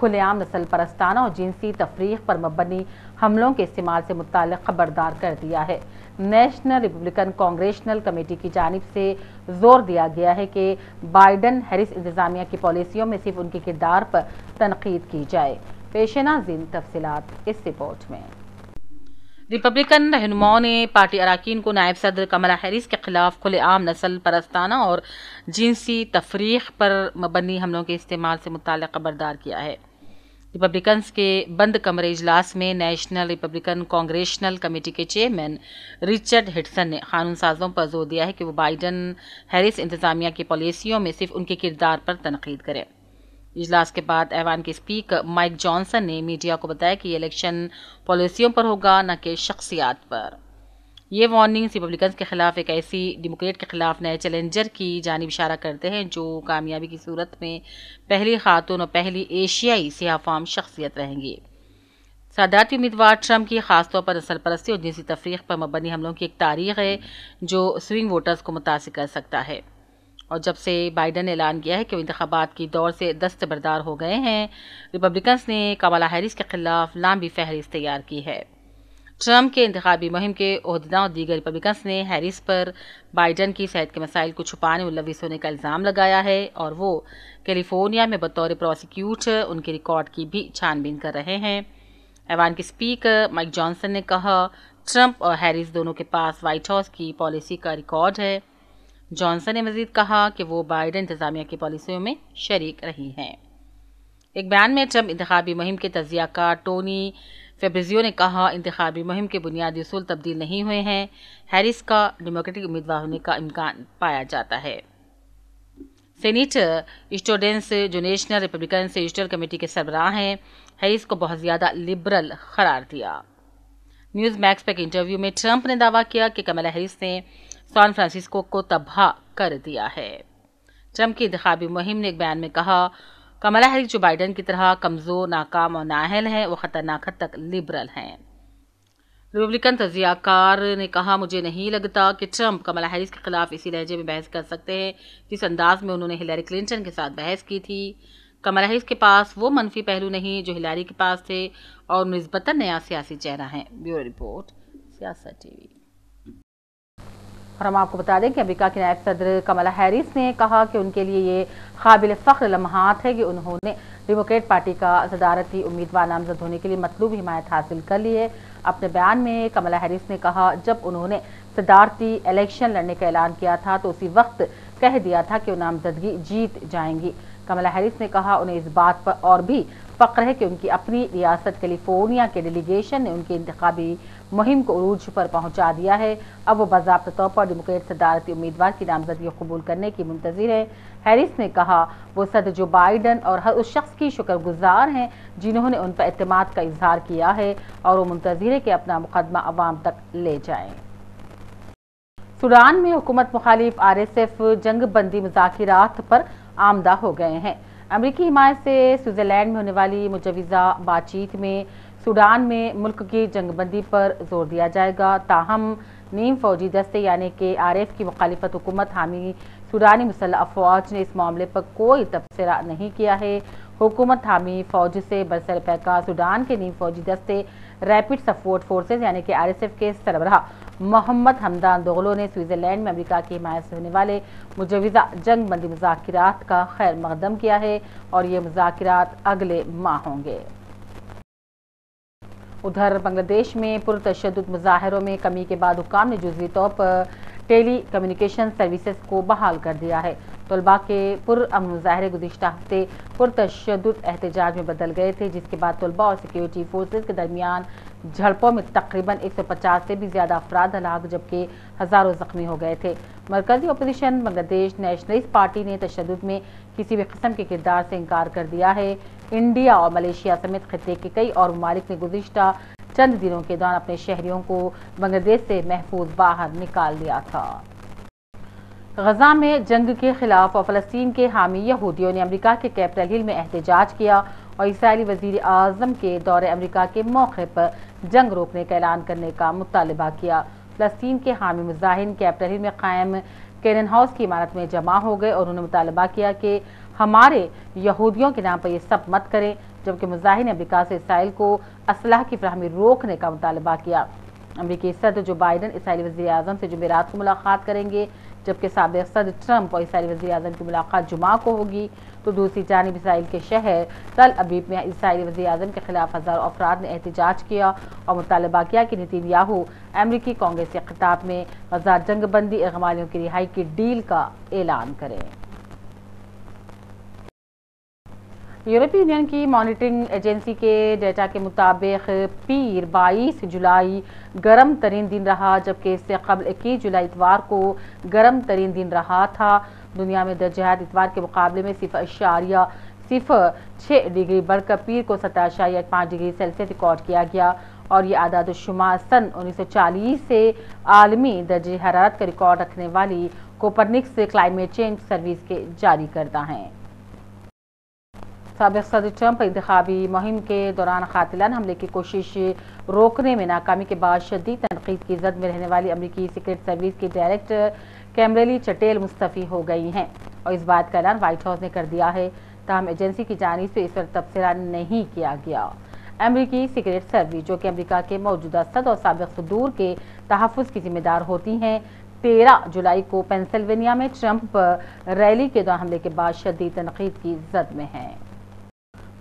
کھلے عام نسل پرستانہ اور جنسی تفریق پر مبنی حملوں کے استعمال سے متعلق خبردار کر دیا ہے۔ نیشنل ریپبلکن کانگریشنل کمیٹی کی جانب سے زور دیا گیا ہے کہ بائیڈن ہیرس انتظامیہ کی پالیسیوں میں صرف ان کے کردار پر تنقید کی جائے۔ پیش ناظرین تفصیلات اس رپورٹ میں۔ ریپبلکن رہنماؤں نے پارٹی اراکین کو نائب صدر کملا ہیرس کے خلاف کھلے عام نسل پرستانہ اور جنسی تفریق پر مبنی حملوں کے استعمال سے متعلق خبردار کیا ہے۔ ریپبلکنز کے بند کمرے اجلاس میں نیشنل ریپبلکن کانگریشنل کمیٹی کے چیئرمین رچرڈ ہڈسن نے قانون سازوں پر زور دیا ہے کہ وہ بائیڈن ہیرس انتظامیہ کی پالیسیوں میں صرف ان کے کردار پر تنقید کریں۔ اجلاس کے بعد ایوان کے اسپیکر مائک جانسن نے میڈیا کو بتایا کہ یہ الیکشن پالیسیوں پر ہوگا نہ کہ شخصیات پر۔ یہ وارننگ ریپبلکنز کے خلاف ایک ایسی ڈیموکریٹ کے خلاف نئے چیلنجر کی جانب اشارہ کرتے ہیں جو کامیابی کی صورت میں پہلی خاتون اور پہلی ایشیائی سیاہ فام شخصیت رہیں گی۔ صدارتی امیدوار ٹرمپ کی خاص طور پر نسل پرستی اور جنسی تفریق پر مبنی حملوں کی ایک تاریخ ہے جو سوئنگ ووٹرز کو متاثر کر سکتا ہے، اور جب سے بائیڈن نے اعلان کیا ہے کہ وہ انتخابات کی دوڑ سے دستبردار ہو گئے ہیں، ریپبلکنز نے کملا ہیرس کے خلاف لمبی فہرست تیار کی ہے۔ ٹرمپ کے انتخابی مہم کے عہدیداروں اور دیگر ریپبلکنز نے ہیرس پر بائیڈن کی صحت کے مسائل کو چھپانے میں ملوث ہونے کا الزام لگایا ہے، اور وہ کیلیفورنیا میں بطور پروسیکیوٹر ان کے ریکارڈ کی بھی چھان بین کر رہے ہیں۔ ایوان کے اسپیکر مائک جانسن نے کہا، ٹرمپ اور ہیرس دونوں کے پاس وائٹ ہاؤس کی پالیسی کا ریکارڈ ہے۔ جانسن نے مزید کہا کہ وہ بائیڈن انتظامیہ کی پالیسیوں میں شریک رہی ہیں۔ ایک بیان میں ٹرمپ انتخابی مہم کے تجزیہ کار ٹونی فیبریزیو نے کہا، انتخابی مہم کے بنیادی اصول تبدیل نہیں ہوئے ہیں، ہیرس کا ڈیموکریٹک امیدوار ہونے کا امکان پایا جاتا ہے۔ سینیٹر اسٹوڈنٹس جو نیشنل ریپبلکن سینیٹر کمیٹی کے سربراہ ہیں، ہیرس کو بہت زیادہ لبرل قرار دیا۔ نیوز میکس پر ایک انٹرویو میں ٹرمپ نے دعویٰ کیا کہ کملا ہیرس نے سان فرانسسکو کو تباہ کر دیا ہے۔ ٹرمپ کی انتخابی مہم نے ایک بیان میں کہا، کملا ہیرس جو بائیڈن کی طرح کمزور، ناکام اور نااہل ہیں، وہ خطرناک حد تک لبرل ہیں۔ ریپبلکن تجزیہ کار نے کہا، مجھے نہیں لگتا کہ ٹرمپ کملا ہیرس کے خلاف اسی لہجے میں بحث کر سکتے ہیں جس انداز میں انہوں نے ہلیری کلنٹن کے ساتھ بحث کی تھی۔ کملا ہیرس کے پاس وہ منفی پہلو نہیں جو ہلیری کے پاس تھے، اور نسبتاً نیا سیاسی چہرہ ہیں۔ بیورو رپورٹ، سیاست ٹی وی۔ اور ہم آپ کو بتا دیں کہ امریکہ کی نائب صدر کملا ہیرس نے کہا کہ ان کے لیے یہ قابل فخر لمحات ہے کہ انہوں نے ڈیموکریٹ پارٹی کا صدارتی امیدوار نامزد ہونے کے لیے مطلوب حمایت حاصل کر لی ہے۔ اپنے بیان میں کملا ہیرس نے کہا، جب انہوں نے صدارتی الیکشن لڑنے کا اعلان کیا تھا تو اسی وقت کہہ دیا تھا کہ وہ نامزدگی جیت جائیں گی۔ کملا ہیرس نے کہا، انہیں اس بات پر اور بھی فخر ہے کہ ان کی اپنی ریاست کیلیفورنیا کے ڈیلیگیشن نے ان کی انتخابی مہم کو عروج پر پہنچا دیا ہے۔ اب وہ باضابطہ طور پر ڈیموکریٹ صدارتی امیدوار کی نامزدگی قبول کرنے کی منتظر ہے۔ ہیرس نے کہا، وہ صدر جو بائیڈن اور ہر اس شخص کی شکر گزار ہیں جنہوں نے ان پر اعتماد کا اظہار کیا ہے، اور وہ منتظر ہے کہ اپنا مقدمہ عوام تک لے جائیں۔ سوڈان میں حکومت مخالف RSF جنگ بندی مذاکرات پر آمادہ ہو گئے ہیں۔ امریکی حمایت سے سوئٹزرلینڈ میں ہونے والی مجوزہ بات چیت میں سوڈان میں ملک کی جنگ بندی پر زور دیا جائے گا، تاہم نیم فوجی دستے یعنی کہ RF کی مخالفت حکومت حامی سوڈانی مسلح افواج نے اس معاملے پر کوئی تبصرہ نہیں کیا ہے۔ حکومت حامی فوج سے برسر پیکار سوڈان کے نیم فوجی دستے ریپڈ سپورٹ فورسز یعنی کہ RSF کے سربراہ محمد حمدان دوغلو نے سوئٹزرلینڈ میں امریکہ کی حمایت سے ہونے والے مجوزہ جنگ بندی مذاکرات کا خیر مقدم کیا ہے، اور یہ مذاکرات اگلے ماہ ہوں گے۔ ادھر بنگلہ دیش میں پرتشدد مظاہروں میں کمی کے بعد حکام نے جزوی طور پر ٹیلی کمیونیکیشن سروسز کو بحال کر دیا ہے۔ طلباء کے پرامن مظاہرے گزشتہ ہفتے پرتشدد احتجاج میں بدل گئے تھے، جس کے بعد طلباء اور سیکیورٹی فورسز کے درمیان جھڑپوں میں تقریباً 150 سے بھی زیادہ افراد ہلاک جبکہ ہزاروں زخمی ہو گئے تھے۔ مرکزی اپوزیشن بنگلہ دیش نیشنلسٹ پارٹی نے تشدد میں کسی بھی قسم کے کردار سے انکار کر دیا ہے۔ انڈیا اور ملیشیا سمیت خطے کے کئی اور ممالک نے گزشتہ چند دنوں کے دوران اپنے شہریوں کو بنگلہ دیش سے محفوظ باہر نکال دیا تھا۔ غزہ میں جنگ کے خلاف اور فلسطین کے حامی یہودیوں نے امریکہ کے کیپٹل ہل میں احتجاج کیا اور اسرائیلی وزیر اعظم کے دورہ امریکہ کے موقع پر جنگ روکنے کا اعلان کرنے کا مطالبہ کیا۔ فلسطین کے حامی مظاہرین کیپٹل ہل میں قائم کینن ہاؤس کی عمارت میں جمع ہو گئے اور انہوں نے مطالبہ کیا کہ ہمارے یہودیوں کے نام پر یہ سب مت کریں۔ جبکہ مظاہرین نے امریکہ سے اسرائیل کو اسلحہ کی فراہمی روکنے کا مطالبہ کیا۔ امریکی صدر جو بائیڈن اسرائیلی وزیر اعظم سے جمعرات کو ملاقات کریں گے، جبکہ سابق صدر ٹرمپ اور اسرائیلی وزیر اعظم کی ملاقات جمعہ کو ہوگی، تو دوسری جانب اسرائیل کے شہر تل ابیب میں اسرائیلی وزیر اعظم کے خلاف ہزاروں افراد نے احتجاج کیا اور مطالبہ کیا کہ نیتن یاہو امریکی کانگریس کے خطاب میں غزہ جنگ بندی اغمالیوں کی رہائی کی ڈیل کا اعلان کریں۔ یورپی یونین کی مانیٹرنگ ایجنسی کے ڈیٹا کے مطابق پیر 22 جولائی گرم ترین دن رہا، جبکہ اس سے قبل 21 جولائی اتوار کو گرم ترین دن رہا تھا۔ دنیا میں درجہ حرارت اتوار کے مقابلے میں 0.06 ڈگری بڑھ کر پیر کو 17.5 ڈگری سیلسیس ریکارڈ کیا گیا، اور یہ اعداد و شمار سن 1940 سے عالمی درجہ حرارت کا ریکارڈ رکھنے والی کوپرنکس کلائمیٹ چینج سروس کے جاری کردہ ہیں۔ سابق صدر ٹرمپ انتخابی مہم کے دوران قاتلانہ حملے کی کوشش روکنے میں ناکامی کے بعد شدید تنقید کی زد میں رہنے والی امریکی سیکرٹ سروس کی ڈائریکٹر کیمبرلی چٹیل مستعفی ہو گئی ہیں، اور اس بات کا اعلان وائٹ ہاؤس نے کر دیا ہے، تاہم ایجنسی کی جانب سے اس پر تبصرہ نہیں کیا گیا۔ امریکی سیکرٹ سروس، جو کہ امریکہ کے موجودہ صدر اور سابق صدور کے تحفظ کی ذمہ دار ہوتی ہیں، 13 جولائی کو پینسلوینیا میں ٹرمپ ریلی کے دوران حملے کے بعد شدید تنقید کی زد میں ہیں۔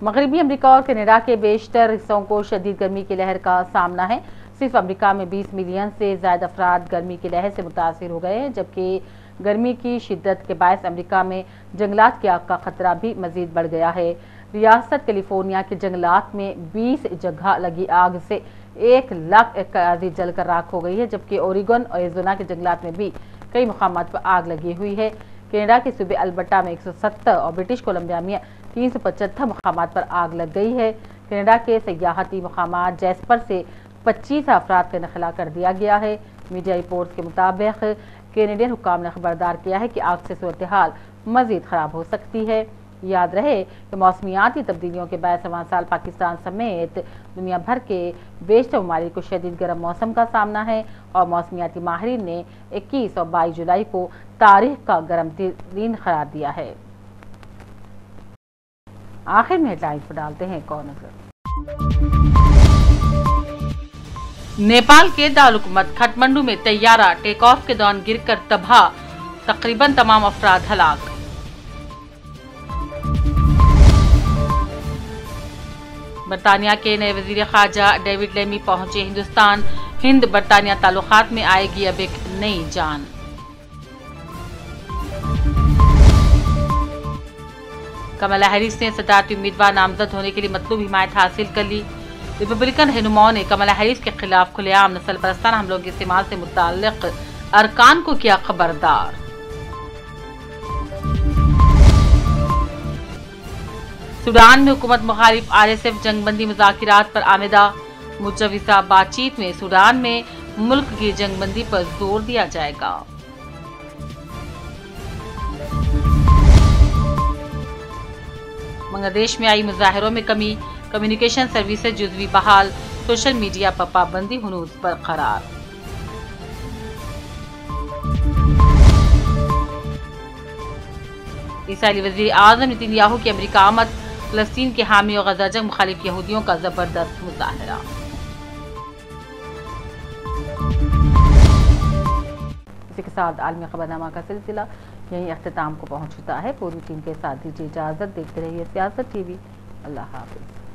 مغربی امریکہ اور کینیڈا کے بیشتر حصوں کو شدید گرمی کی لہر کا سامنا ہے۔ صرف امریکہ میں 20 ملین سے زائد افراد گرمی کی لہر سے متاثر ہو گئے ہیں، جبکہ گرمی کی شدت کے باعث امریکہ میں جنگلات کی آگ کا خطرہ بھی مزید بڑھ گیا ہے۔ ریاست کیلیفورنیا کے جنگلات میں 20 جگہ لگی آگ سے 1 لاکھ ایکڑ اراضی جل کر راکھ ہو گئی ہے، جبکہ اوریگون اور ایریزونا کے جنگلات میں بھی کئی مقامات پر آگ لگی ہوئی ہے۔ کینیڈا کے صوبے البرٹا میں 170 اور برٹش کولمبیا میں 375 مقامات پر آگ لگ گئی ہے۔ کینیڈا کے سیاحتی مقامات جیسپر سے 25 افراد کا انخلا کر دیا گیا ہے۔ میڈیا رپورٹس کے مطابق کینیڈین حکام نے خبردار کیا ہے کہ آگ سے صورتحال مزید خراب ہو سکتی ہے۔ یاد رہے کہ موسمیاتی تبدیلیوں کے باعث رواں سال پاکستان سمیت دنیا بھر کے بیشتر ممالک کو شدید گرم موسم کا سامنا ہے، اور موسمیاتی ماہرین نے 21 اور 22 جولائی کو تاریخ کا گرم ترین قرار دیا ہے۔ آخر میں ہیڈ لائنز پر ڈالتے ہیں ایک اور نظر۔ نیپال کے دارالحکومت کھٹمنڈو میں طیارہ ٹیک آف کے دوران گر کر تباہ، تقریباً تمام افراد ہلاک۔ برطانیہ کے نئے وزیر خارجہ ڈیوڈ لیمی پہنچے ہندوستان، ہند برطانیہ تعلقات میں آئے گی اب ایک نئی جان۔ کملا ہیرس نے صدارتی امیدوار نامزد ہونے کے لیے مطلوب حمایت حاصل کر لی۔ ریپبلکن رہنماؤں نے کملا ہیرس کے خلاف کھلے عام نسل پرستانہ حملوں کے استعمال سے متعلق ارکان کو کیا خبردار۔ سوڈان میں حکومت مخالف RSF جنگ بندی مذاکرات پر آمدہ، مجوزہ بات چیت میں سوڈان میں ملک کی جنگ بندی پر زور دیا جائے گا۔ بنگلہ دیش میں آئی مظاہروں میں کمی، کمیونیکیشن سروسز جزوی بحال، سوشل میڈیا پر پابندی ہنوز برقرار۔ اسرائیلی وزیر اعظم نیتن یاہو کی امریکہ آمد، فلسطین کے حامی اور غزہ جنگ مخالف یہودیوں کا زبردست مظاہرہ۔ اسی کے ساتھ عالمی خبرنامہ کا سلسلہ یہیں اختتام کو پہنچتا ہے۔ پوری ٹیم کے ساتھ دیجیے اجازت، دیکھتے رہیے سیاست ٹی وی۔ اللہ حافظ۔